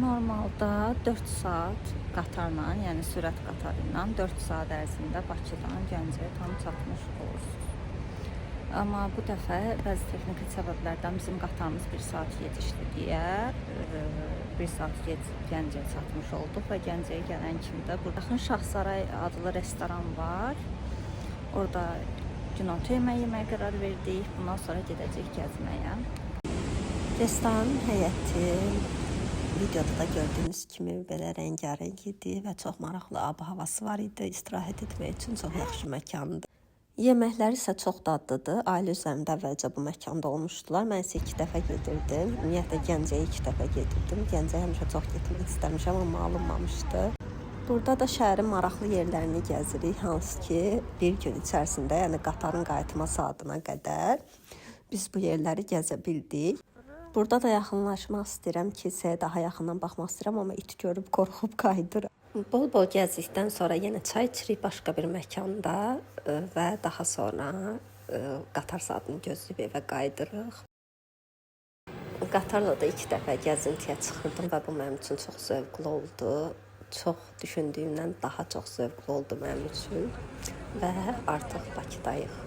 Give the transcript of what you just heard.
Normalda 4 saat qatarla, yəni sürət qatarı ilə 4 saat ərzində Bakıdan Gəncəyə tam çatmış olursunuz. Amma bu dəfə bəzi texniki səbəblərdən bizim qatarımız 1 saat yetişdi deyə 1 saat Gəncəyə çatmış olduq və Gəncəyə gələn kimi də burada Şahsaray adlı restoran var. Orada günorta yeməyə qərar verdik. Bundan sonra gedəcəyik gəzməyə. Restoranın həyəti videoda da gördüyünüz kimi belə rəngarəng idi və çox maraqlı ab-havası var idi. İstirahət etmək üçün çox yaxşı məkandır. Yeməkləri isə çox dadlıdır. Ailə üzərində əvvəlcə bu məkanda olmuşdular. Mən isə 2 dəfə gedirdim. Ümumiyyətlə Gəncəyə 2 dəfə gedirdim. Gəncəyə həmişə çox getmək istəmişəm, amma alınmamışdı. Burada da şəhərin maraqlı yerlərini gəzirik, hansı ki bir gün içərisində, yəni qatarın qayıtma saatına qədər biz bu yerləri gəzə bildik. Burada da yaxınlaşmaq istəyirəm, kilsəyə daha yaxından baxmaq istəyirəm, amma it görüb qorxub qayıdıram. Bol-bol gəzdikdən sonra yenə çay içirik başqa bir məkanda və daha sonra qatar saatını gözləyib evə qayıdırıq. Qatarla da 2 dəfə gəzintiyə çıxırdım və bu mənim üçün çox zövqlü oldu. Çox düşündüyümdən daha çox zövqlü oldu mənim üçün və artıq Bakıdayıq.